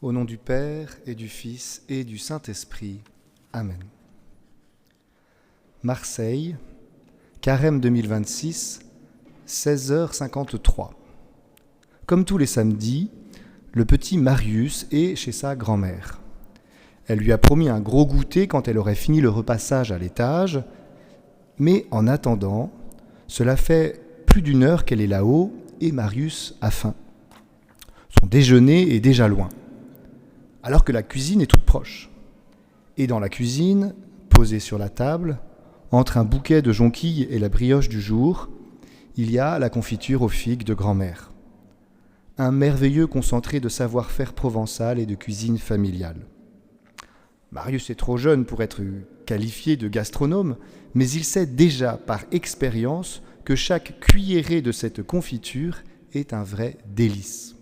Au nom du Père et du Fils et du Saint-Esprit. Amen. Marseille, Carême 2026, 16h53. Comme tous les samedis, le petit Marius est chez sa grand-mère. Elle lui a promis un gros goûter quand elle aurait fini le repassage à l'étage, mais en attendant, cela fait plus d'une heure qu'elle est là-haut et Marius a faim. Son déjeuner est déjà loin, alors que la cuisine est toute proche. Et dans la cuisine, posée sur la table, entre un bouquet de jonquilles et la brioche du jour, il y a la confiture aux figues de grand-mère. Un merveilleux concentré de savoir-faire provençal et de cuisine familiale. Marius est trop jeune pour être qualifié de gastronome, mais il sait déjà par expérience que chaque cuillerée de cette confiture est un vrai délice.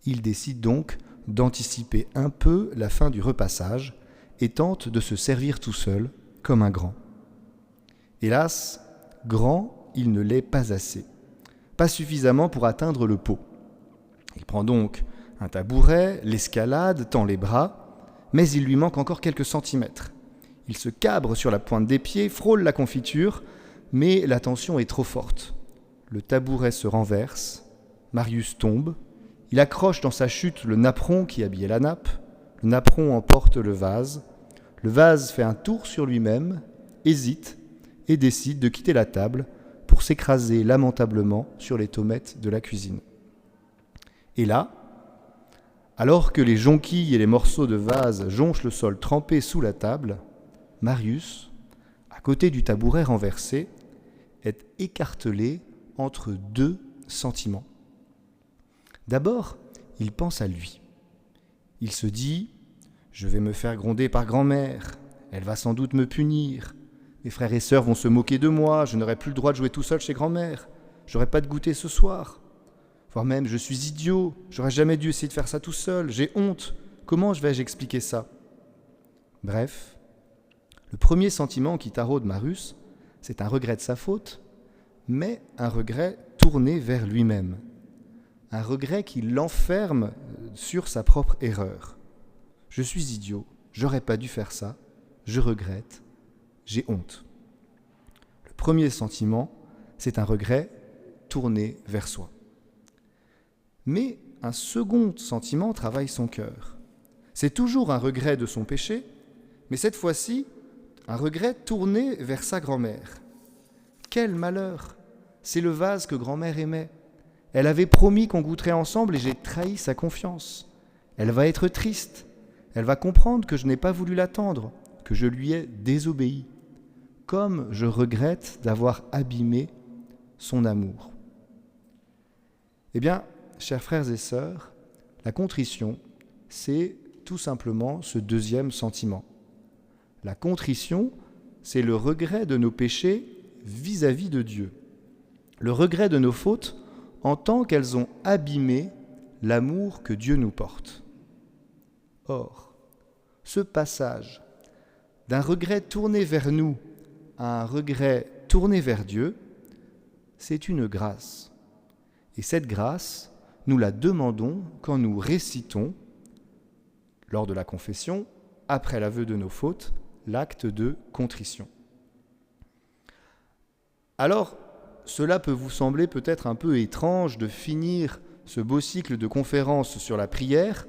Il décide donc d'anticiper un peu la fin du repassage et tente de se servir tout seul, comme un grand. Hélas, grand, il ne l'est pas assez. Pas suffisamment pour atteindre le pot. Il prend donc un tabouret, l'escalade, tend les bras, mais il lui manque encore quelques centimètres. Il se cabre sur la pointe des pieds, frôle la confiture, mais la tension est trop forte. Le tabouret se renverse, Marius tombe, il accroche dans sa chute le napperon qui habillait la nappe, le napperon emporte le vase fait un tour sur lui-même, hésite et décide de quitter la table pour s'écraser lamentablement sur les tomates de la cuisine. Et là, alors que les jonquilles et les morceaux de vase jonchent le sol trempé sous la table, Marius, à côté du tabouret renversé, est écartelé entre deux sentiments. D'abord, il pense à lui. Il se dit « Je vais me faire gronder par grand-mère, elle va sans doute me punir. Mes frères et sœurs vont se moquer de moi, je n'aurai plus le droit de jouer tout seul chez grand-mère. J'aurai pas de goûter ce soir. Voire même, je suis idiot, j'aurais jamais dû essayer de faire ça tout seul, j'ai honte. Comment vais-je expliquer ça ?» Bref, le premier sentiment qui taraude Marius, c'est un regret de sa faute, mais un regret tourné vers lui-même. Un regret qui l'enferme sur sa propre erreur. Je suis idiot, j'aurais pas dû faire ça, je regrette, j'ai honte. Le premier sentiment, c'est un regret tourné vers soi. Mais un second sentiment travaille son cœur. C'est toujours un regret de son péché, mais cette fois-ci, un regret tourné vers sa grand-mère. Quel malheur! C'est le vase que grand-mère aimait. Elle avait promis qu'on goûterait ensemble et j'ai trahi sa confiance. Elle va être triste. Elle va comprendre que je n'ai pas voulu l'attendre, que je lui ai désobéi. Comme je regrette d'avoir abîmé son amour. Eh bien, chers frères et sœurs, la contrition, c'est tout simplement ce deuxième sentiment. La contrition, c'est le regret de nos péchés vis-à-vis de Dieu. Le regret de nos fautes en tant qu'elles ont abîmé l'amour que Dieu nous porte. Or, ce passage d'un regret tourné vers nous à un regret tourné vers Dieu, c'est une grâce. Et cette grâce, nous la demandons quand nous récitons, lors de la confession, après l'aveu de nos fautes, l'acte de contrition. Alors, cela peut vous sembler peut-être un peu étrange de finir ce beau cycle de conférences sur la prière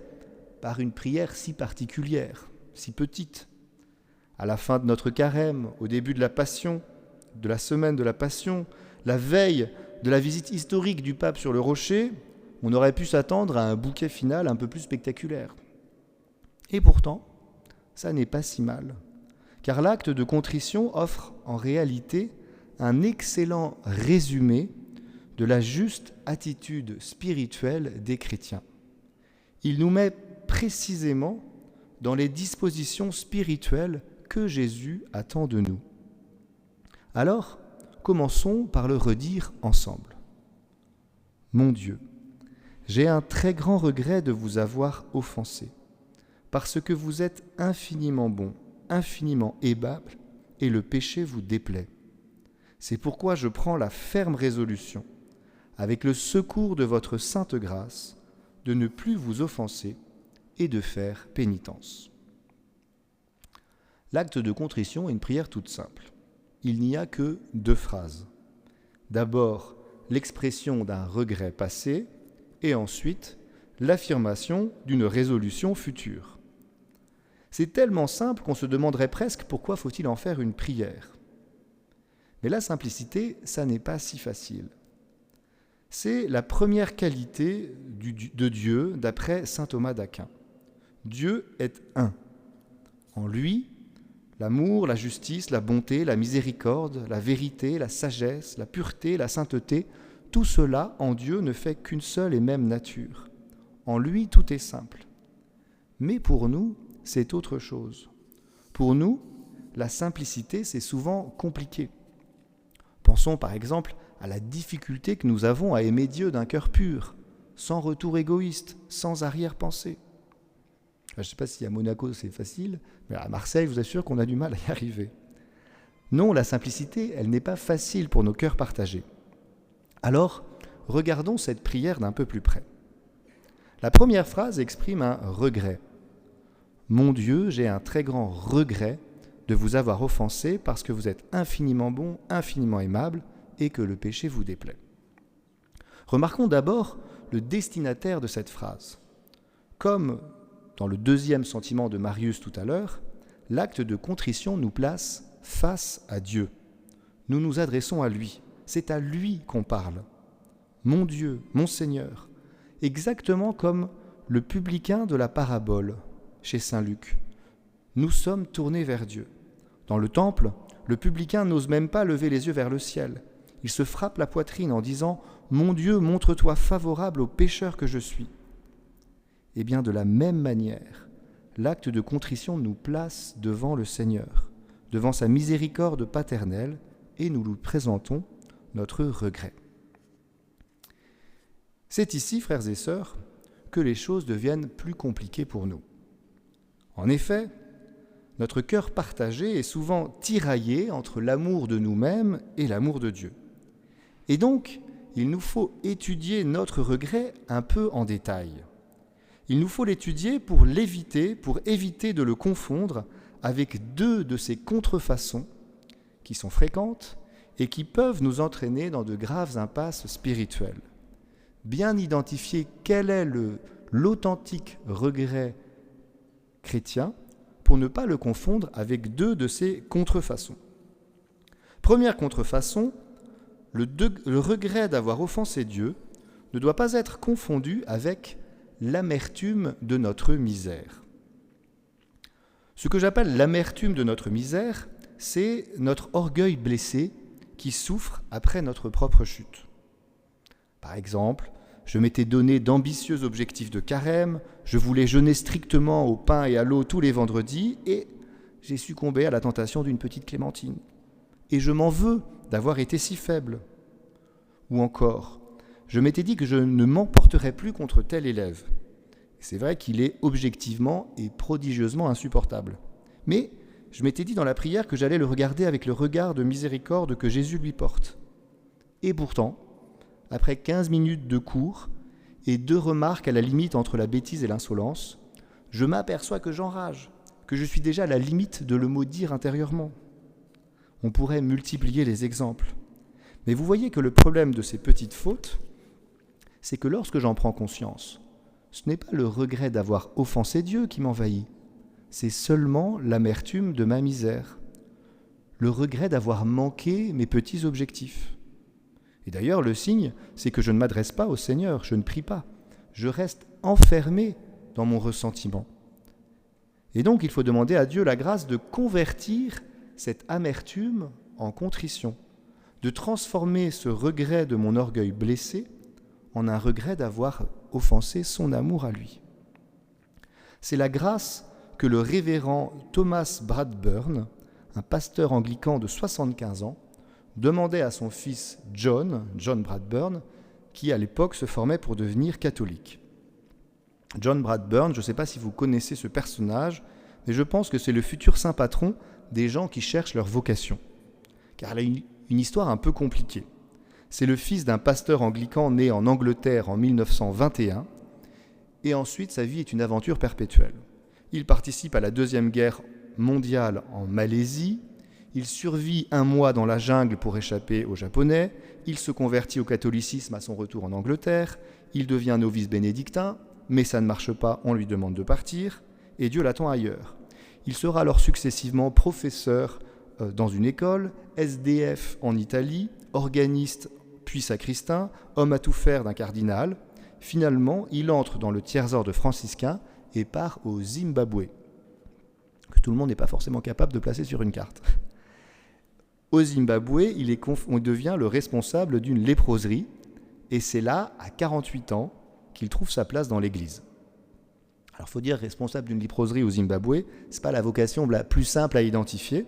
par une prière si particulière, si petite. À la fin de notre carême, au début de la Passion, de la semaine de la Passion, la veille de la visite historique du pape sur le rocher, on aurait pu s'attendre à un bouquet final un peu plus spectaculaire. Et pourtant, ça n'est pas si mal, car l'acte de contrition offre en réalité un excellent résumé de la juste attitude spirituelle des chrétiens. Il nous met précisément dans les dispositions spirituelles que Jésus attend de nous. Alors, commençons par le redire ensemble. Mon Dieu, j'ai un très grand regret de vous avoir offensé, parce que vous êtes infiniment bon, infiniment aimable, et le péché vous déplaît. C'est pourquoi je prends la ferme résolution, avec le secours de votre sainte grâce, de ne plus vous offenser et de faire pénitence. L'acte de contrition est une prière toute simple. Il n'y a que 2 phrases. D'abord, l'expression d'un regret passé et ensuite, l'affirmation d'une résolution future. C'est tellement simple qu'on se demanderait presque pourquoi faut-il en faire une prière. Mais la simplicité, ça n'est pas si facile. C'est la première qualité de Dieu d'après saint Thomas d'Aquin. Dieu est un. En lui, l'amour, la justice, la bonté, la miséricorde, la vérité, la sagesse, la pureté, la sainteté, tout cela en Dieu ne fait qu'une seule et même nature. En lui, tout est simple. Mais pour nous, c'est autre chose. Pour nous, la simplicité, c'est souvent compliqué. Pensons par exemple à la difficulté que nous avons à aimer Dieu d'un cœur pur, sans retour égoïste, sans arrière-pensée. Je ne sais pas si à Monaco c'est facile, mais à Marseille, je vous assure qu'on a du mal à y arriver. Non, la simplicité, elle n'est pas facile pour nos cœurs partagés. Alors, regardons cette prière d'un peu plus près. La première phrase exprime un regret. « Mon Dieu, j'ai un très grand regret de vous avoir offensé parce que vous êtes infiniment bon, infiniment aimable et que le péché vous déplaît. » Remarquons d'abord le destinataire de cette phrase. Comme dans le 2e sentiment de Marius tout à l'heure, l'acte de contrition nous place face à Dieu. Nous nous adressons à lui. C'est à lui qu'on parle. Mon Dieu, mon Seigneur, exactement comme le publicain de la parabole chez saint Luc. Nous sommes tournés vers Dieu. Dans le temple, le publicain n'ose même pas lever les yeux vers le ciel. Il se frappe la poitrine en disant « Mon Dieu, montre-toi favorable au pécheur que je suis ». Eh bien, de la même manière, l'acte de contrition nous place devant le Seigneur, devant sa miséricorde paternelle, et nous lui présentons notre regret. C'est ici, frères et sœurs, que les choses deviennent plus compliquées pour nous. En effet, notre cœur partagé est souvent tiraillé entre l'amour de nous-mêmes et l'amour de Dieu. Et donc, il nous faut étudier notre regret un peu en détail. Il nous faut l'étudier pour l'éviter, pour éviter de le confondre avec 2 de ces contrefaçons qui sont fréquentes et qui peuvent nous entraîner dans de graves impasses spirituelles. Bien identifier quel est l'authentique regret chrétien pour ne pas le confondre avec 2 de ces contrefaçons. Première contrefaçon, le regret d'avoir offensé Dieu ne doit pas être confondu avec l'amertume de notre misère. Ce que j'appelle l'amertume de notre misère, c'est notre orgueil blessé qui souffre après notre propre chute. Par exemple, je m'étais donné d'ambitieux objectifs de carême, je voulais jeûner strictement au pain et à l'eau tous les vendredis et j'ai succombé à la tentation d'une petite clémentine. Et je m'en veux d'avoir été si faible. Ou encore, je m'étais dit que je ne m'emporterais plus contre tel élève. C'est vrai qu'il est objectivement et prodigieusement insupportable. Mais je m'étais dit dans la prière que j'allais le regarder avec le regard de miséricorde que Jésus lui porte. Et pourtant, après 15 minutes de cours et 2 remarques à la limite entre la bêtise et l'insolence, je m'aperçois que j'enrage, que je suis déjà à la limite de le maudire intérieurement. On pourrait multiplier les exemples. Mais vous voyez que le problème de ces petites fautes, c'est que lorsque j'en prends conscience, ce n'est pas le regret d'avoir offensé Dieu qui m'envahit, c'est seulement l'amertume de ma misère, le regret d'avoir manqué mes petits objectifs. Et d'ailleurs, le signe, c'est que je ne m'adresse pas au Seigneur, je ne prie pas, je reste enfermé dans mon ressentiment. Et donc, il faut demander à Dieu la grâce de convertir cette amertume en contrition, de transformer ce regret de mon orgueil blessé en un regret d'avoir offensé son amour à lui. C'est la grâce que le révérend Thomas Bradburn, un pasteur anglican de 75 ans, demandait à son fils John Bradburn, qui à l'époque se formait pour devenir catholique. John Bradburn, je ne sais pas si vous connaissez ce personnage, mais je pense que c'est le futur saint patron des gens qui cherchent leur vocation. Car il a une histoire un peu compliquée. C'est le fils d'un pasteur anglican né en Angleterre en 1921, et ensuite sa vie est une aventure perpétuelle. Il participe à la Deuxième Guerre mondiale en Malaisie, il survit 1 mois dans la jungle pour échapper aux Japonais, il se convertit au catholicisme à son retour en Angleterre, il devient novice bénédictin, mais ça ne marche pas, on lui demande de partir, et Dieu l'attend ailleurs. Il sera alors successivement professeur dans une école, SDF en Italie, organiste puis sacristain, homme à tout faire d'un cardinal. Finalement, il entre dans le tiers-ordre franciscain et part au Zimbabwe, que tout le monde n'est pas forcément capable de placer sur une carte. Au Zimbabwe, on devient le responsable d'une léproserie, et c'est là, à 48 ans, qu'il trouve sa place dans l'Église. Alors, il faut dire responsable d'une léproserie au Zimbabwe, ce n'est pas la vocation la plus simple à identifier,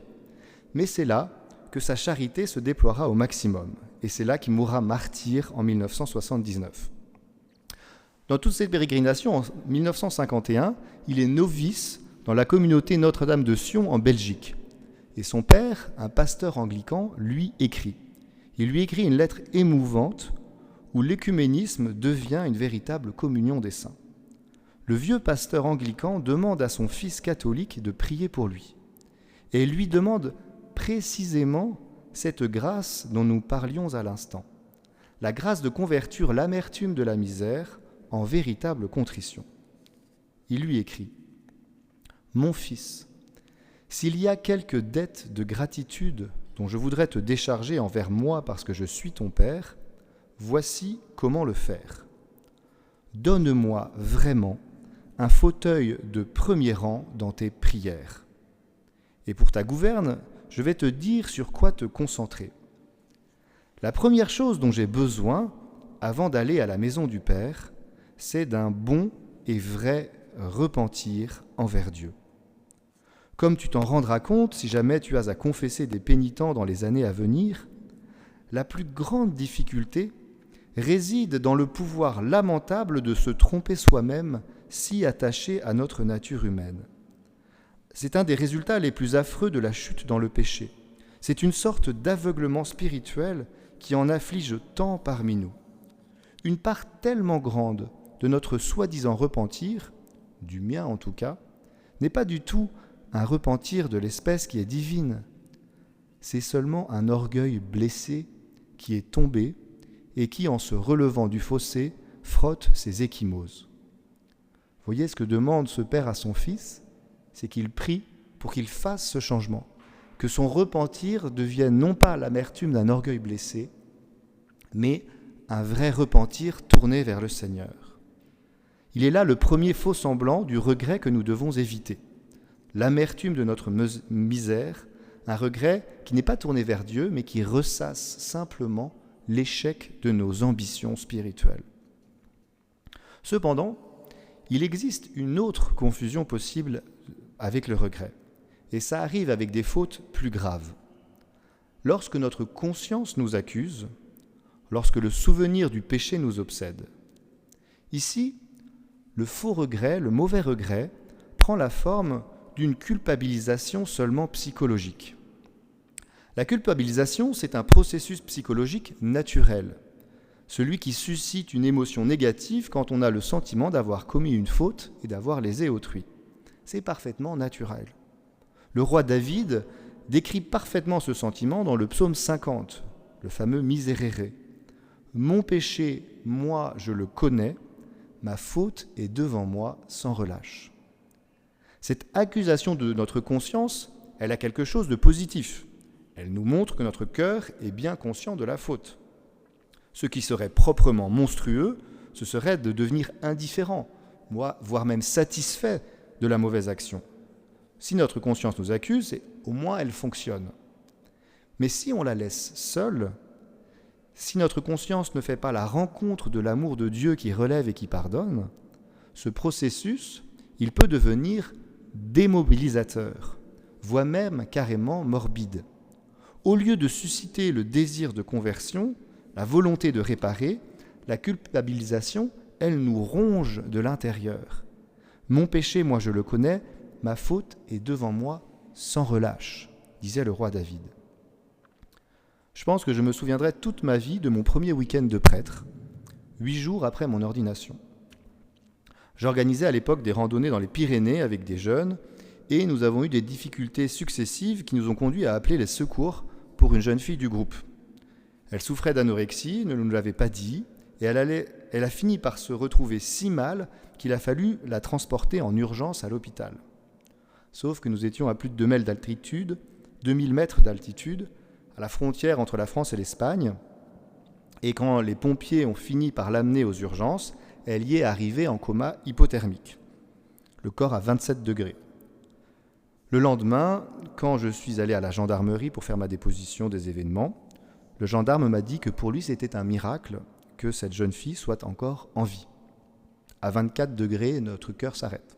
mais c'est là que sa charité se déploiera au maximum, et c'est là qu'il mourra martyr en 1979. Dans toute cette pérégrination, en 1951, il est novice dans la communauté Notre-Dame de Sion en Belgique. Et son père, un pasteur anglican, lui écrit. Il lui écrit une lettre émouvante où l'écuménisme devient une véritable communion des saints. Le vieux pasteur anglican demande à son fils catholique de prier pour lui. Et il lui demande précisément cette grâce dont nous parlions à l'instant. La grâce de convertir l'amertume de la misère en véritable contrition. Il lui écrit « Mon fils, s'il y a quelque dette de gratitude dont je voudrais te décharger envers moi parce que je suis ton père, voici comment le faire. Donne-moi vraiment un fauteuil de premier rang dans tes prières. Et pour ta gouverne, je vais te dire sur quoi te concentrer. La première chose dont j'ai besoin, avant d'aller à la maison du Père, c'est d'un bon et vrai repentir envers Dieu. Comme tu t'en rendras compte si jamais tu as à confesser des pénitents dans les années à venir, la plus grande difficulté réside dans le pouvoir lamentable de se tromper soi-même si attaché à notre nature humaine. C'est un des résultats les plus affreux de la chute dans le péché. C'est une sorte d'aveuglement spirituel qui en afflige tant parmi nous. Une part tellement grande de notre soi-disant repentir, du mien en tout cas, n'est pas du tout un repentir de l'espèce qui est divine. C'est seulement un orgueil blessé qui est tombé et qui, en se relevant du fossé, frotte ses ecchymoses. Voyez ce que demande ce père à son fils, c'est qu'il prie pour qu'il fasse ce changement, que son repentir devienne non pas l'amertume d'un orgueil blessé, mais un vrai repentir tourné vers le Seigneur. Il est là le premier faux semblant du regret que nous devons éviter. L'amertume de notre misère, un regret qui n'est pas tourné vers Dieu, mais qui ressasse simplement l'échec de nos ambitions spirituelles. Cependant, il existe une autre confusion possible avec le regret, et ça arrive avec des fautes plus graves. Lorsque notre conscience nous accuse, lorsque le souvenir du péché nous obsède. Ici, le faux regret, le mauvais regret, prend la forme d'une culpabilisation seulement psychologique. La culpabilisation, c'est un processus psychologique naturel, celui qui suscite une émotion négative quand on a le sentiment d'avoir commis une faute et d'avoir lésé autrui. C'est parfaitement naturel. Le roi David décrit parfaitement ce sentiment dans le psaume 50, le fameux Miserere. « Mon péché, moi, je le connais, ma faute est devant moi sans relâche. » Cette accusation de notre conscience, elle a quelque chose de positif. Elle nous montre que notre cœur est bien conscient de la faute. Ce qui serait proprement monstrueux, ce serait de devenir indifférent, voire même satisfait de la mauvaise action. Si notre conscience nous accuse, au moins elle fonctionne. Mais si on la laisse seule, si notre conscience ne fait pas la rencontre de l'amour de Dieu qui relève et qui pardonne, ce processus, il peut devenir démobilisateur, voire même carrément morbide. Au lieu de susciter le désir de conversion, la volonté de réparer, la culpabilisation, elle nous ronge de l'intérieur. Mon péché, moi je le connais, ma faute est devant moi sans relâche, disait le roi David. Je pense que je me souviendrai toute ma vie de mon premier week-end de prêtre, 8 jours après mon ordination. J'organisais à l'époque des randonnées dans les Pyrénées avec des jeunes et nous avons eu des difficultés successives qui nous ont conduits à appeler les secours pour une jeune fille du groupe. Elle souffrait d'anorexie, ne nous l'avait pas dit, et elle a fini par se retrouver si mal qu'il a fallu la transporter en urgence à l'hôpital. Sauf que nous étions à plus de 2000 d'altitude, 2000 mètres d'altitude, à la frontière entre la France et l'Espagne, et quand les pompiers ont fini par l'amener aux urgences, elle y est arrivée en coma hypothermique, le corps à 27 degrés. Le lendemain, quand je suis allé à la gendarmerie pour faire ma déposition des événements, le gendarme m'a dit que pour lui c'était un miracle que cette jeune fille soit encore en vie. À 24 degrés, notre cœur s'arrête.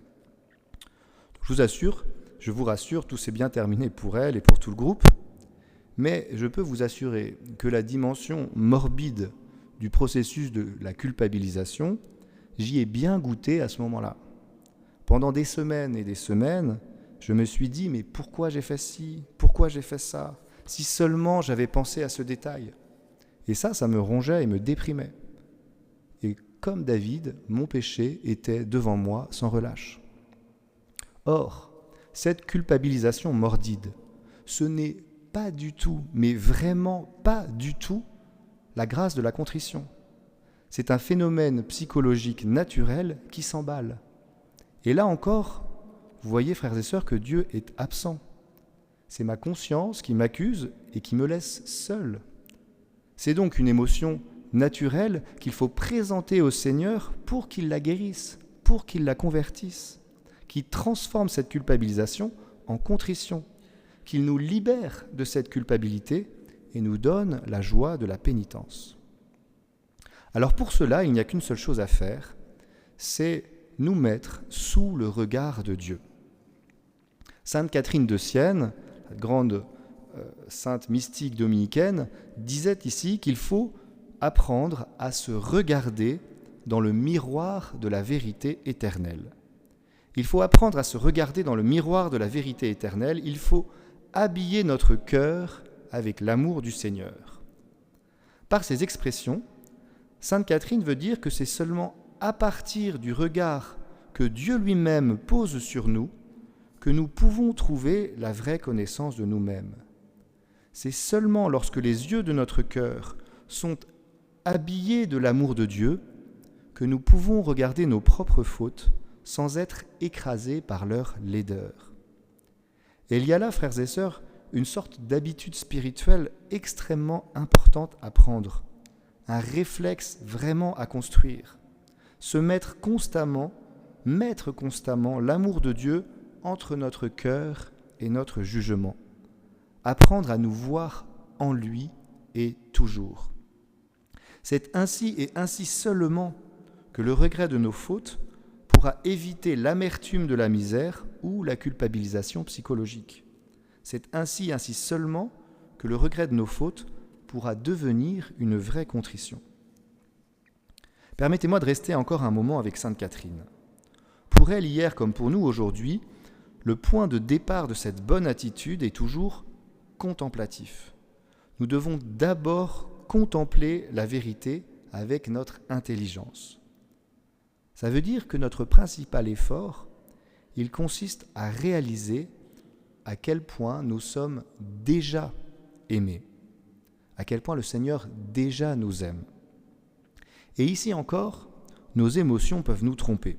Je vous rassure, tout s'est bien terminé pour elle et pour tout le groupe, mais je peux vous assurer que la dimension morbide du processus de la culpabilisation, j'y ai bien goûté à ce moment-là. Pendant des semaines et des semaines, je me suis dit, mais pourquoi j'ai fait ci ? Pourquoi j'ai fait ça ? Si seulement j'avais pensé à ce détail. Et ça me rongeait et me déprimait. Et comme David, mon péché était devant moi sans relâche. Or, cette culpabilisation morbide, ce n'est pas du tout, mais vraiment pas du tout, la grâce de la contrition. C'est un phénomène psychologique naturel qui s'emballe. Et là encore, vous voyez, frères et sœurs, que Dieu est absent. C'est ma conscience qui m'accuse et qui me laisse seul. C'est donc une émotion naturelle qu'il faut présenter au Seigneur pour qu'il la guérisse, pour qu'il la convertisse, qui transforme cette culpabilisation en contrition, qu'il nous libère de cette culpabilité et nous donne la joie de la pénitence. Alors pour cela, il n'y a qu'une seule chose à faire, c'est nous mettre sous le regard de Dieu. Sainte Catherine de Sienne, la grande sainte mystique dominicaine, disait ici qu'il faut apprendre à se regarder dans le miroir de la vérité éternelle. Il faut apprendre à se regarder dans le miroir de la vérité éternelle, il faut habiller notre cœur avec l'amour du Seigneur. Par ces expressions, Sainte Catherine veut dire que c'est seulement à partir du regard que Dieu lui-même pose sur nous que nous pouvons trouver la vraie connaissance de nous-mêmes. C'est seulement lorsque les yeux de notre cœur sont habillés de l'amour de Dieu que nous pouvons regarder nos propres fautes sans être écrasés par leur laideur. Et il y a là, frères et sœurs, une sorte d'habitude spirituelle extrêmement importante à prendre, un réflexe vraiment à construire, se mettre constamment l'amour de Dieu entre notre cœur et notre jugement, apprendre à nous voir en lui et toujours. C'est ainsi et ainsi seulement que le regret de nos fautes pourra éviter l'amertume de la misère ou la culpabilisation psychologique. C'est ainsi et ainsi seulement que le regret de nos fautes pourra devenir une vraie contrition. Permettez-moi de rester encore un moment avec Sainte Catherine. Pour elle, hier comme pour nous aujourd'hui, le point de départ de cette bonne attitude est toujours contemplatif. Nous devons d'abord contempler la vérité avec notre intelligence. Ça veut dire que notre principal effort, il consiste à réaliser à quel point nous sommes déjà aimés, à quel point le Seigneur déjà nous aime. Et ici encore, nos émotions peuvent nous tromper.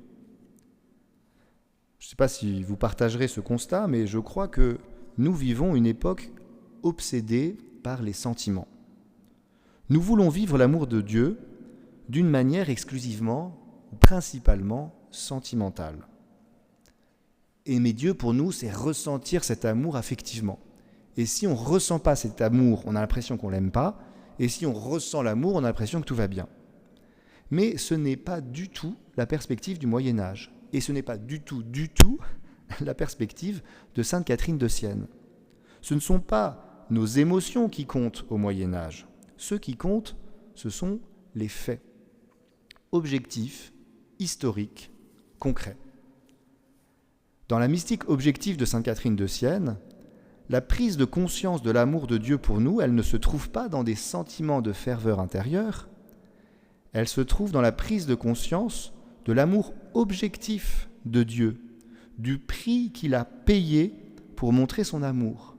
Je ne sais pas si vous partagerez ce constat, mais je crois que nous vivons une époque obsédée par les sentiments. Nous voulons vivre l'amour de Dieu d'une manière exclusivement ou principalement sentimentale. Aimer Dieu, pour nous, c'est ressentir cet amour affectivement. Et si on ne ressent pas cet amour, on a l'impression qu'on ne l'aime pas. Et si on ressent l'amour, on a l'impression que tout va bien. Mais ce n'est pas du tout la perspective du Moyen-Âge. Et ce n'est pas du tout la perspective de Sainte Catherine de Sienne. Ce ne sont pas nos émotions qui comptent au Moyen-Âge. Ce qui compte, ce sont les faits. Objectifs, historiques, concrets. Dans la mystique objective de Sainte Catherine de Sienne, la prise de conscience de l'amour de Dieu pour nous, elle ne se trouve pas dans des sentiments de ferveur intérieure, elle se trouve dans la prise de conscience de l'amour objectif de Dieu, du prix qu'il a payé pour montrer son amour,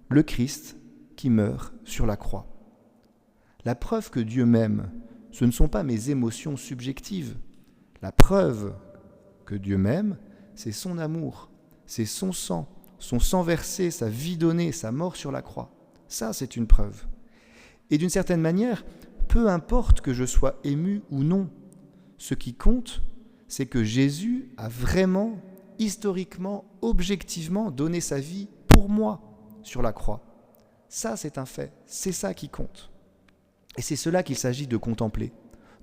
le Christ qui meurt sur la croix. La preuve que Dieu m'aime, ce ne sont pas mes émotions subjectives. La preuve que Dieu m'aime, c'est son amour, c'est son sang versé, sa vie donnée, sa mort sur la croix. Ça, c'est une preuve. Et d'une certaine manière, peu importe que je sois ému ou non, ce qui compte, c'est que Jésus a vraiment, historiquement, objectivement donné sa vie pour moi sur la croix. Ça, c'est un fait. C'est ça qui compte. Et c'est cela qu'il s'agit de contempler.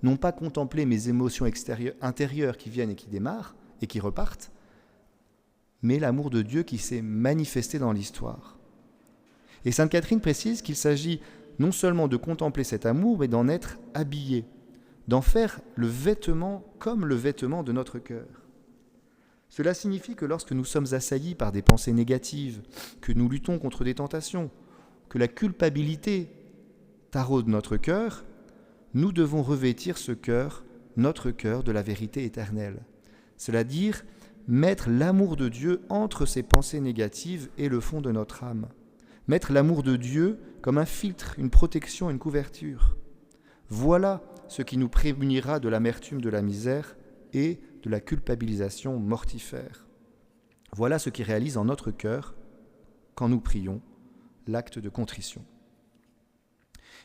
Non pas contempler mes émotions intérieures qui viennent et qui démarrent et qui repartent, mais l'amour de Dieu qui s'est manifesté dans l'histoire. Et Sainte Catherine précise qu'il s'agit non seulement de contempler cet amour, mais d'en être habillé, d'en faire le vêtement comme le vêtement de notre cœur. Cela signifie que lorsque nous sommes assaillis par des pensées négatives, que nous luttons contre des tentations, que la culpabilité taraude notre cœur, nous devons revêtir ce cœur, notre cœur, de la vérité éternelle. C'est-à-dire mettre l'amour de Dieu entre ces pensées négatives et le fond de notre âme. Mettre l'amour de Dieu comme un filtre, une protection, une couverture. Voilà ce qui nous prémunira de l'amertume de la misère et de la culpabilisation mortifère. Voilà ce qui réalise en notre cœur, quand nous prions, l'acte de contrition.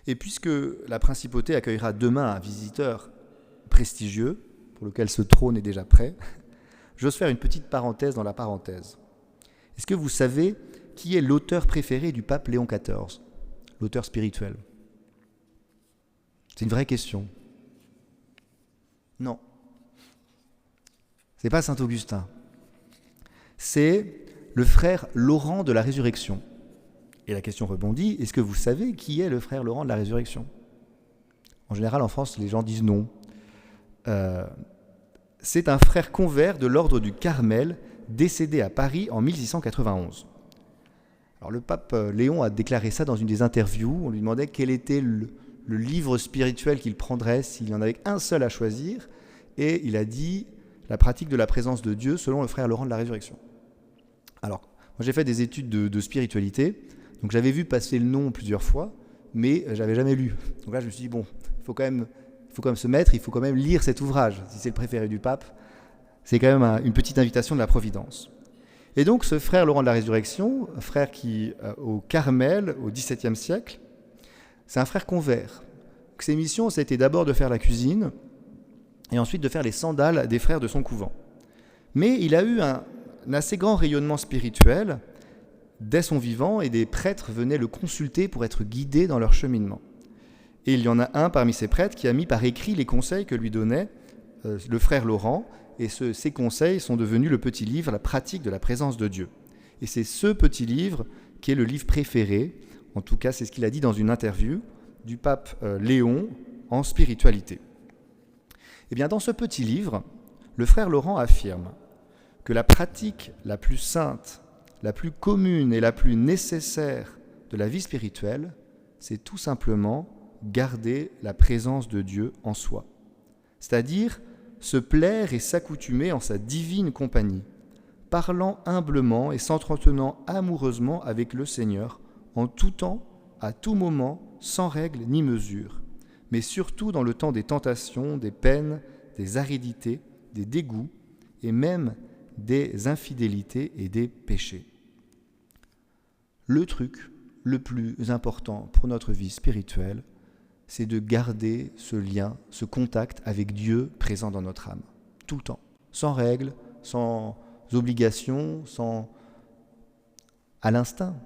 Et puisque la principauté accueillera demain un visiteur prestigieux, pour lequel ce trône est déjà prêt, j'ose faire une petite parenthèse dans la parenthèse. Est-ce que vous savez qui est l'auteur préféré du pape Léon XIV, l'auteur spirituel? C'est une vraie question. Non. C'est pas Saint Augustin. C'est le frère Laurent de la Résurrection. Et la question rebondit, est-ce que vous savez qui est le frère Laurent de la Résurrection? En général, en France, les gens disent non. C'est un frère convers de l'ordre du Carmel, décédé à Paris en 1691. Alors, le pape Léon a déclaré ça dans une des interviews. On lui demandait quel était le livre spirituel qu'il prendrait s'il y en avait un seul à choisir. Et il a dit la pratique de la présence de Dieu selon le frère Laurent de la Résurrection. Alors, moi j'ai fait des études de spiritualité, donc j'avais vu passer le nom plusieurs fois, mais j'avais jamais lu. Donc là je me suis dit, bon, il faut quand même se mettre, il faut quand même lire cet ouvrage. Si c'est le préféré du pape, c'est quand même une petite invitation de la Providence. Et donc ce frère Laurent de la Résurrection, frère qui, au Carmel, au XVIIe siècle, c'est un frère convers. Donc, ses missions, c'était d'abord de faire la cuisine, et ensuite de faire les sandales des frères de son couvent. Mais il a eu un assez grand rayonnement spirituel dès son vivant, et des prêtres venaient le consulter pour être guidés dans leur cheminement. Et il y en a un parmi ces prêtres qui a mis par écrit les conseils que lui donnait le frère Laurent, et ces conseils sont devenus le petit livre, la pratique de la présence de Dieu. Et c'est ce petit livre qui est le livre préféré, en tout cas c'est ce qu'il a dit dans une interview, du pape Léon en spiritualité. Eh bien, dans ce petit livre, le frère Laurent affirme que la pratique la plus sainte, la plus commune et la plus nécessaire de la vie spirituelle, c'est tout simplement garder la présence de Dieu en soi. C'est-à-dire se plaire et s'accoutumer en sa divine compagnie, parlant humblement et s'entretenant amoureusement avec le Seigneur, en tout temps, à tout moment, sans règle ni mesure, mais surtout dans le temps des tentations, des peines, des aridités, des dégoûts et même des infidélités et des péchés. Le truc le plus important pour notre vie spirituelle, c'est de garder ce lien, ce contact avec Dieu présent dans notre âme, tout le temps, sans règles, sans obligations, à l'instinct,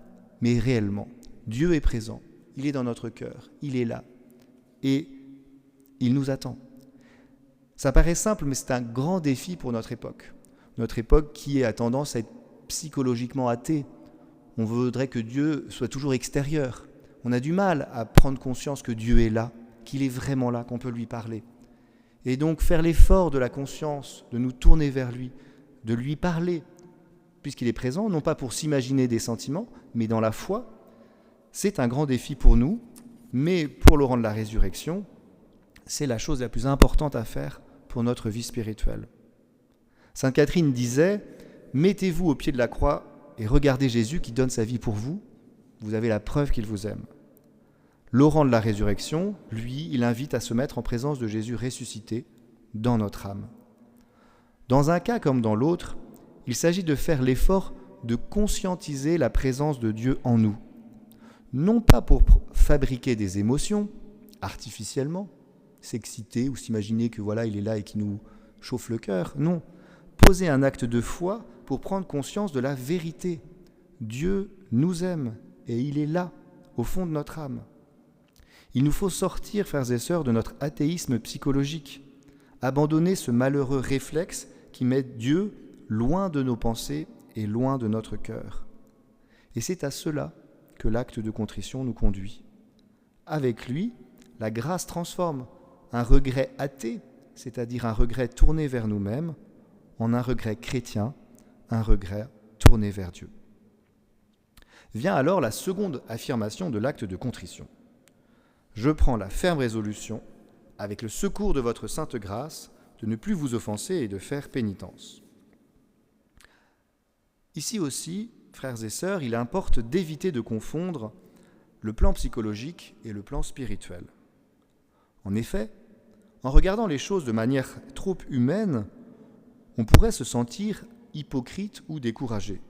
mais réellement. Dieu est présent, il est dans notre cœur, il est là, et il nous attend. Ça paraît simple, mais c'est un grand défi pour notre époque. Notre époque qui a tendance à être psychologiquement athée. On voudrait que Dieu soit toujours extérieur. On a du mal à prendre conscience que Dieu est là, qu'il est vraiment là, qu'on peut lui parler. Et donc faire l'effort de la conscience, de nous tourner vers lui, de lui parler, puisqu'il est présent, non pas pour s'imaginer des sentiments, mais dans la foi, c'est un grand défi pour nous, mais pour Laurent de la Résurrection, c'est la chose la plus importante à faire pour notre vie spirituelle. Sainte Catherine disait « Mettez-vous au pied de la croix et regardez Jésus qui donne sa vie pour vous. Vous avez la preuve qu'il vous aime. » Laurent de la Résurrection, lui, il invite à se mettre en présence de Jésus ressuscité dans notre âme. Dans un cas comme dans l'autre, il s'agit de faire l'effort de conscientiser la présence de Dieu en nous. Non pas pour fabriquer des émotions, artificiellement, s'exciter ou s'imaginer que voilà, il est là et qui nous chauffe le cœur. Non, poser un acte de foi pour prendre conscience de la vérité. Dieu nous aime et il est là, au fond de notre âme. Il nous faut sortir, frères et sœurs, de notre athéisme psychologique, abandonner ce malheureux réflexe qui met Dieu loin de nos pensées et loin de notre cœur. Et c'est à cela que l'acte de contrition nous conduit. Avec lui, la grâce transforme un regret athée, c'est-à-dire un regret tourné vers nous-mêmes, en un regret chrétien, un regret tourné vers Dieu. Vient alors la seconde affirmation de l'acte de contrition. Je prends la ferme résolution, avec le secours de votre sainte grâce, de ne plus vous offenser et de faire pénitence. Ici aussi, frères et sœurs, il importe d'éviter de confondre le plan psychologique et le plan spirituel. En effet, en regardant les choses de manière trop humaine, on pourrait se sentir hypocrite ou découragé.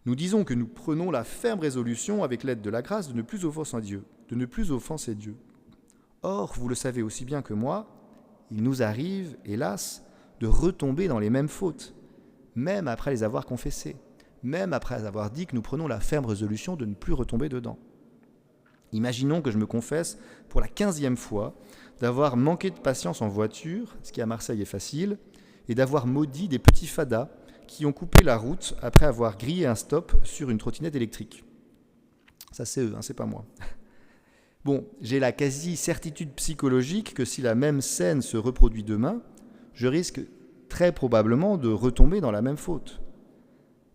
Nous disons que nous prenons la ferme résolution, avec l'aide de la grâce, de ne plus offenser Dieu. Or, vous le savez aussi bien que moi, il nous arrive, hélas, de retomber dans les mêmes fautes, même après les avoir confessées, même après avoir dit que nous prenons la ferme résolution de ne plus retomber dedans. Imaginons que je me confesse pour la 15e fois d'avoir manqué de patience en voiture, ce qui à Marseille est facile, et d'avoir maudit des petits fadas qui ont coupé la route après avoir grillé un stop sur une trottinette électrique. Ça c'est eux, c'est pas moi. Bon, j'ai la quasi-certitude psychologique que si la même scène se reproduit demain, je risque très probablement de retomber dans la même faute.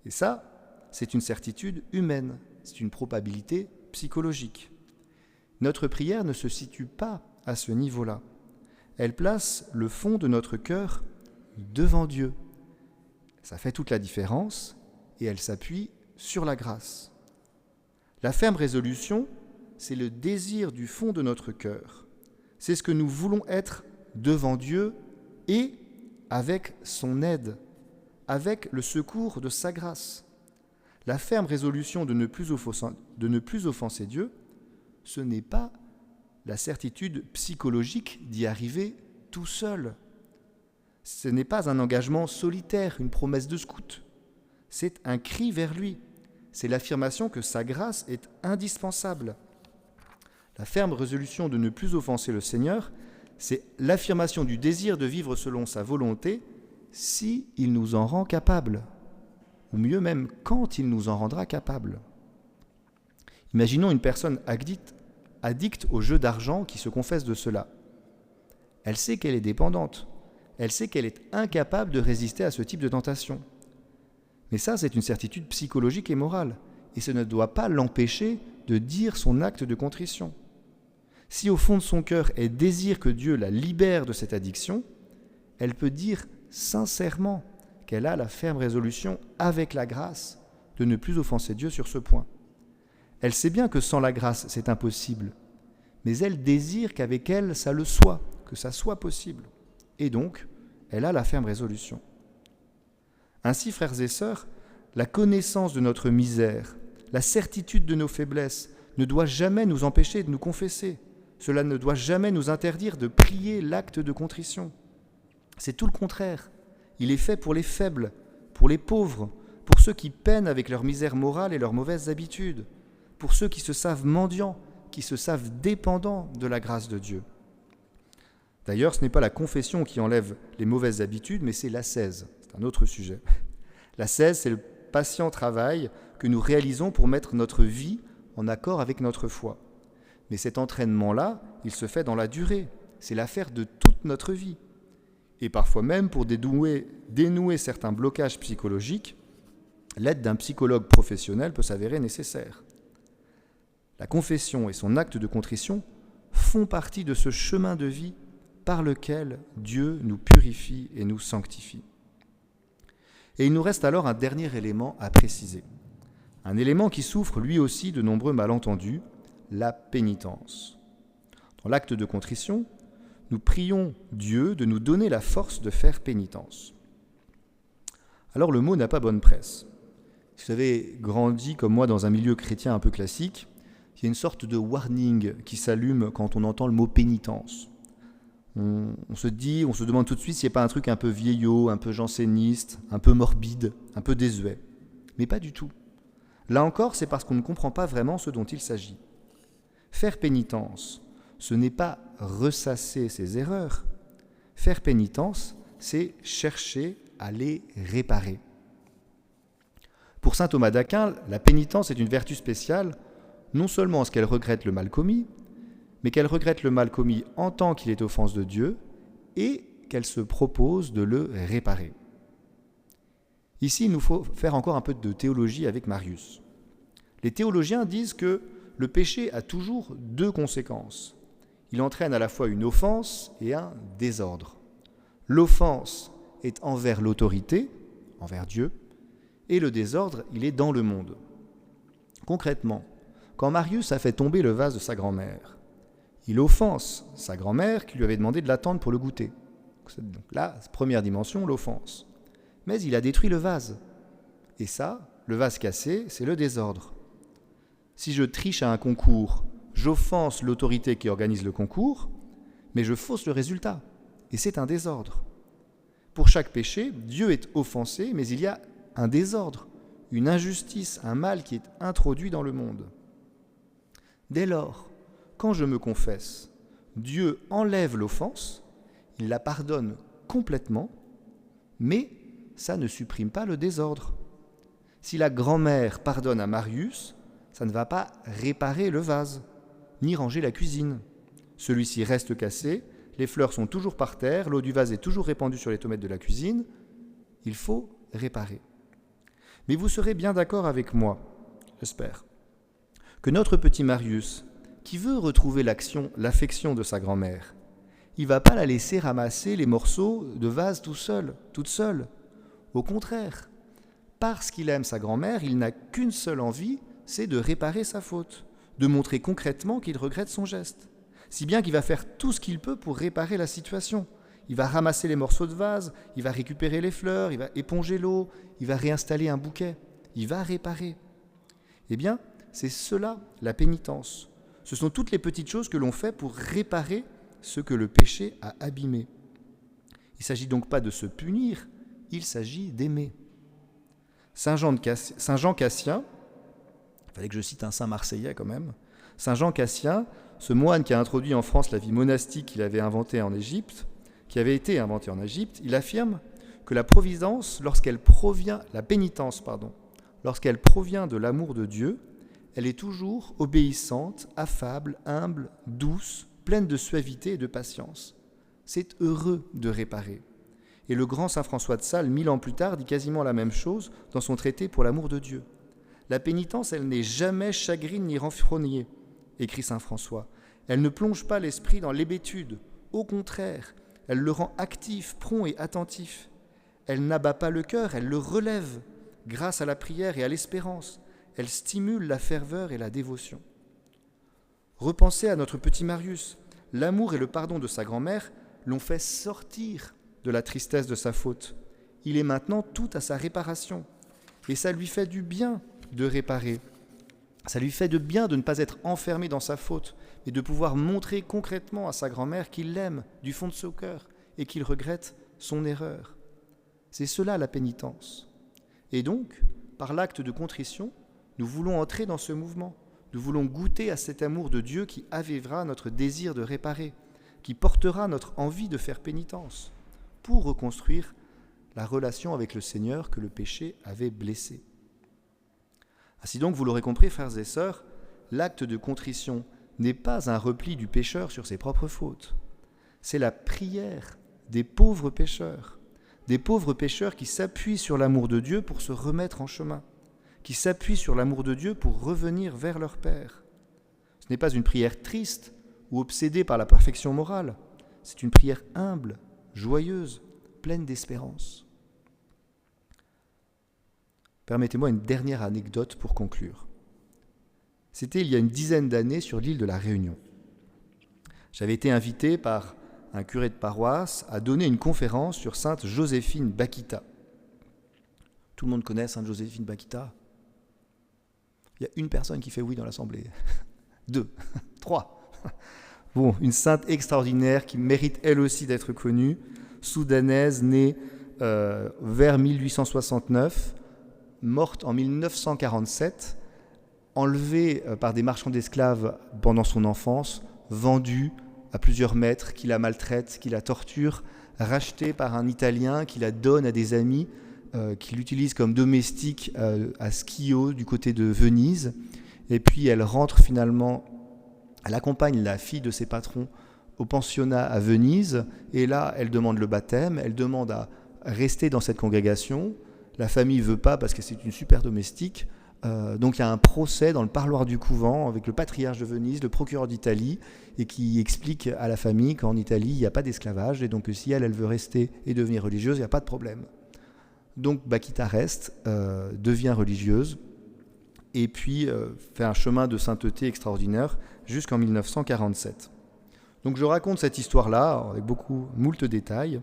Et ça, c'est une certitude humaine, c'est une probabilité psychologique. Notre prière ne se situe pas à ce niveau-là. Elle place le fond de notre cœur devant Dieu. Ça fait toute la différence et elle s'appuie sur la grâce. La ferme résolution, c'est le désir du fond de notre cœur. C'est ce que nous voulons être devant Dieu et avec son aide, avec le secours de sa grâce. La ferme résolution de ne plus offenser Dieu, ce n'est pas la certitude psychologique d'y arriver tout seul. Ce n'est pas un engagement solitaire, une promesse de scout. C'est un cri vers lui. C'est l'affirmation que sa grâce est indispensable. La ferme résolution de ne plus offenser le Seigneur, c'est l'affirmation du désir de vivre selon sa volonté si il nous en rend capables, ou mieux même quand il nous en rendra capables. Imaginons une personne addicte au jeu d'argent qui se confesse de cela. Elle sait qu'elle est dépendante, elle sait qu'elle est incapable de résister à ce type de tentation. Mais ça, c'est une certitude psychologique et morale, et ce ne doit pas l'empêcher de dire son acte de contrition. Si au fond de son cœur elle désire que Dieu la libère de cette addiction, elle peut dire sincèrement qu'elle a la ferme résolution, avec la grâce, de ne plus offenser Dieu sur ce point. Elle sait bien que sans la grâce, c'est impossible, mais elle désire qu'avec elle, ça le soit, que ça soit possible. Et donc, elle a la ferme résolution. Ainsi, frères et sœurs, la connaissance de notre misère, la certitude de nos faiblesses ne doit jamais nous empêcher de nous confesser. Cela ne doit jamais nous interdire de prier l'acte de contrition. C'est tout le contraire. Il est fait pour les faibles, pour les pauvres, pour ceux qui peinent avec leur misère morale et leurs mauvaises habitudes, pour ceux qui se savent mendiants, qui se savent dépendants de la grâce de Dieu. D'ailleurs, ce n'est pas la confession qui enlève les mauvaises habitudes, mais c'est l'ascèse. C'est un autre sujet. L'ascèse, c'est le patient travail que nous réalisons pour mettre notre vie en accord avec notre foi. Mais cet entraînement-là, il se fait dans la durée. C'est l'affaire de toute notre vie. Et parfois même, pour dénouer certains blocages psychologiques, l'aide d'un psychologue professionnel peut s'avérer nécessaire. La confession et son acte de contrition font partie de ce chemin de vie par lequel Dieu nous purifie et nous sanctifie. Et il nous reste alors un dernier élément à préciser. Un élément qui souffre lui aussi de nombreux malentendus, la pénitence. Dans l'acte de contrition, nous prions Dieu de nous donner la force de faire pénitence. Alors le mot n'a pas bonne presse. Si vous avez grandi comme moi dans un milieu chrétien un peu classique, il y a une sorte de warning qui s'allume quand on entend le mot pénitence. On se demande tout de suite s'il n'y a pas un truc un peu vieillot, un peu janséniste, un peu morbide, un peu désuet. Mais pas du tout. Là encore, c'est parce qu'on ne comprend pas vraiment ce dont il s'agit. Faire pénitence, ce n'est pas ressasser ses erreurs. Faire pénitence, c'est chercher à les réparer. Pour saint Thomas d'Aquin, la pénitence est une vertu spéciale, non seulement parce qu'elle regrette le mal commis, mais qu'elle regrette le mal commis en tant qu'il est offense de Dieu et qu'elle se propose de le réparer. Ici, il nous faut faire encore un peu de théologie avec Marius. Les théologiens disent que le péché a toujours deux conséquences. Il entraîne à la fois une offense et un désordre. L'offense est envers l'autorité, envers Dieu, et le désordre, il est dans le monde. Concrètement, quand Marius a fait tomber le vase de sa grand-mère, il offense sa grand-mère qui lui avait demandé de l'attendre pour le goûter. Donc là, première dimension, l'offense. Mais il a détruit le vase. Et ça, le vase cassé, c'est le désordre. Si je triche à un concours, j'offense l'autorité qui organise le concours, mais je fausse le résultat. Et c'est un désordre. Pour chaque péché, Dieu est offensé, mais il y a un désordre, une injustice, un mal qui est introduit dans le monde. Dès lors, quand je me confesse, Dieu enlève l'offense, il la pardonne complètement, mais ça ne supprime pas le désordre. Si la grand-mère pardonne à Marius, ça ne va pas réparer le vase, ni ranger la cuisine. Celui-ci reste cassé, les fleurs sont toujours par terre, l'eau du vase est toujours répandue sur les tomates de la cuisine. Il faut réparer. Mais vous serez bien d'accord avec moi, j'espère, que notre petit Marius, qui veut retrouver l'affection de sa grand-mère, il ne va pas la laisser ramasser les morceaux de vase toute seule. Au contraire, parce qu'il aime sa grand-mère, il n'a qu'une seule envie, c'est de réparer sa faute, de montrer concrètement qu'il regrette son geste. Si bien qu'il va faire tout ce qu'il peut pour réparer la situation. Il va ramasser les morceaux de vase, il va récupérer les fleurs, il va éponger l'eau, il va réinstaller un bouquet, il va réparer. Eh bien, c'est cela la pénitence. Ce sont toutes les petites choses que l'on fait pour réparer ce que le péché a abîmé. Il ne s'agit donc pas de se punir, il s'agit d'aimer. Saint Jean Cassien, il fallait que je cite un saint marseillais quand même, Saint Jean Cassien, ce moine qui a introduit en France la vie monastique qu'il avait inventée en Égypte, qui avait été inventée en Égypte, il affirme que la pénitence, lorsqu'elle provient de l'amour de Dieu, elle est toujours obéissante, affable, humble, douce, pleine de suavité et de patience. C'est heureux de réparer. Et le grand saint François de Sales, 1000 ans plus tard, dit quasiment la même chose dans son traité pour l'amour de Dieu. La pénitence, elle n'est jamais chagrine ni renfrognée, écrit saint François. Elle ne plonge pas l'esprit dans l'hébétude. Au contraire, elle le rend actif, prompt et attentif. Elle n'abat pas le cœur, elle le relève grâce à la prière et à l'espérance. Elle stimule la ferveur et la dévotion. Repensez à notre petit Marius. L'amour et le pardon de sa grand-mère l'ont fait sortir de la tristesse de sa faute. Il est maintenant tout à sa réparation. Et ça lui fait du bien de réparer. Ça lui fait de bien de ne pas être enfermé dans sa faute, mais de pouvoir montrer concrètement à sa grand-mère qu'il l'aime du fond de son cœur et qu'il regrette son erreur. C'est cela la pénitence. Et donc, par l'acte de contrition, nous voulons entrer dans ce mouvement. Nous voulons goûter à cet amour de Dieu qui avivera notre désir de réparer, qui portera notre envie de faire pénitence, pour reconstruire la relation avec le Seigneur que le péché avait blessée. Ainsi donc, vous l'aurez compris, frères et sœurs, l'acte de contrition n'est pas un repli du pécheur sur ses propres fautes. C'est la prière des pauvres pécheurs qui s'appuient sur l'amour de Dieu pour se remettre en chemin, qui s'appuient sur l'amour de Dieu pour revenir vers leur Père. Ce n'est pas une prière triste ou obsédée par la perfection morale, C'est une prière humble, joyeuse, pleine d'espérance. Permettez-moi une dernière anecdote pour conclure. C'était il y a une dizaine d'années sur l'île de la Réunion. J'avais été invité par un curé de paroisse à donner une conférence sur Sainte Joséphine Bakhita. Tout le monde connaît Sainte Joséphine Bakhita? Il y a une personne qui fait oui dans l'assemblée. 2, 3. Bon, une sainte extraordinaire qui mérite elle aussi d'être connue, soudanaise, née vers 1869, morte en 1947, enlevée par des marchands d'esclaves pendant son enfance, vendue à plusieurs maîtres, qui la maltraitent, qui la torturent, rachetée par un Italien qui la donne à des amis, qui l'utilise comme domestique à Schio, du côté de Venise. Et puis elle rentre finalement, elle accompagne la fille de ses patrons au pensionnat à Venise, et là elle demande le baptême, elle demande à rester dans cette congrégation. La famille ne veut pas parce que c'est une super domestique. Donc il y a un procès dans le parloir du couvent avec le patriarche de Venise, le procureur d'Italie, et qui explique à la famille qu'en Italie il n'y a pas d'esclavage, et donc si elle veut rester et devenir religieuse, il n'y a pas de problème. Donc Bakhita reste, devient religieuse, et puis fait un chemin de sainteté extraordinaire jusqu'en 1947. Donc je raconte cette histoire-là avec moult détails.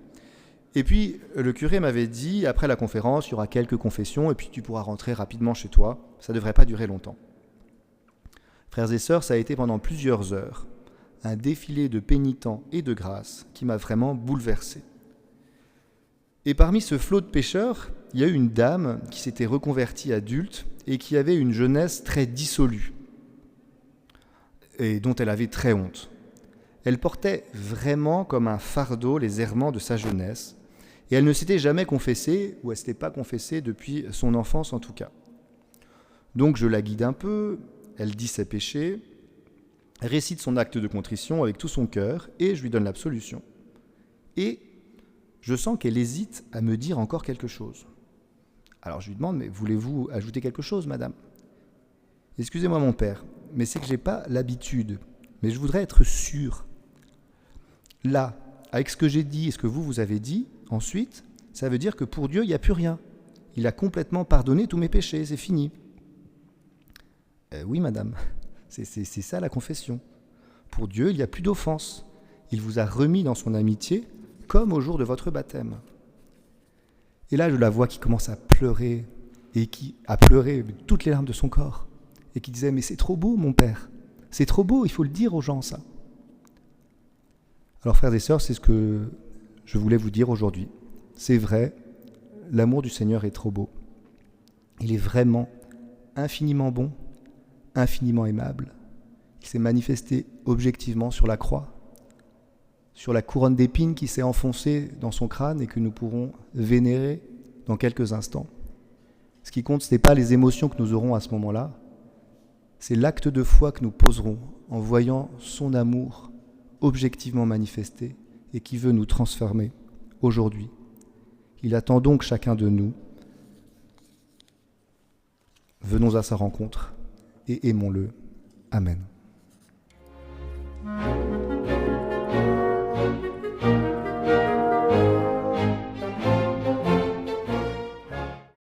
Et puis le curé m'avait dit, après la conférence, il y aura quelques confessions, et puis tu pourras rentrer rapidement chez toi, ça ne devrait pas durer longtemps. Frères et sœurs, ça a été pendant plusieurs heures un défilé de pénitents et de grâces qui m'a vraiment bouleversé. Et parmi ce flot de pécheurs, il y a eu une dame qui s'était reconvertie adulte et qui avait une jeunesse très dissolue et dont elle avait très honte. Elle portait vraiment comme un fardeau les errements de sa jeunesse et elle ne s'était jamais confessée, ou elle ne s'était pas confessée depuis son enfance en tout cas. Donc je la guide un peu, elle dit ses péchés, récite son acte de contrition avec tout son cœur et je lui donne l'absolution. Et je sens qu'elle hésite à me dire encore quelque chose. Alors je lui demande, mais voulez-vous ajouter quelque chose, madame ? Excusez-moi mon père, mais c'est que je n'ai pas l'habitude, mais je voudrais être sûr. Là, avec ce que j'ai dit et ce que vous avez dit, ensuite, ça veut dire que pour Dieu, il n'y a plus rien. Il a complètement pardonné tous mes péchés, c'est fini. Oui, madame, c'est ça la confession. Pour Dieu, il n'y a plus d'offense. Il vous a remis dans son amitié, comme au jour de votre baptême. Et là, je la vois qui commence à pleurer, et qui a pleuré toutes les larmes de son corps, et qui disait « Mais c'est trop beau, mon père, c'est trop beau, il faut le dire aux gens, ça. » Alors, frères et sœurs, c'est ce que je voulais vous dire aujourd'hui. C'est vrai, l'amour du Seigneur est trop beau. Il est vraiment infiniment bon, infiniment aimable. Il s'est manifesté objectivement sur la croix, sur la couronne d'épines qui s'est enfoncée dans son crâne et que nous pourrons vénérer dans quelques instants. Ce qui compte, ce n'est pas les émotions que nous aurons à ce moment-là, c'est l'acte de foi que nous poserons en voyant son amour objectivement manifesté et qui veut nous transformer aujourd'hui. Il attend donc chacun de nous. Venons à sa rencontre et aimons-le. Amen.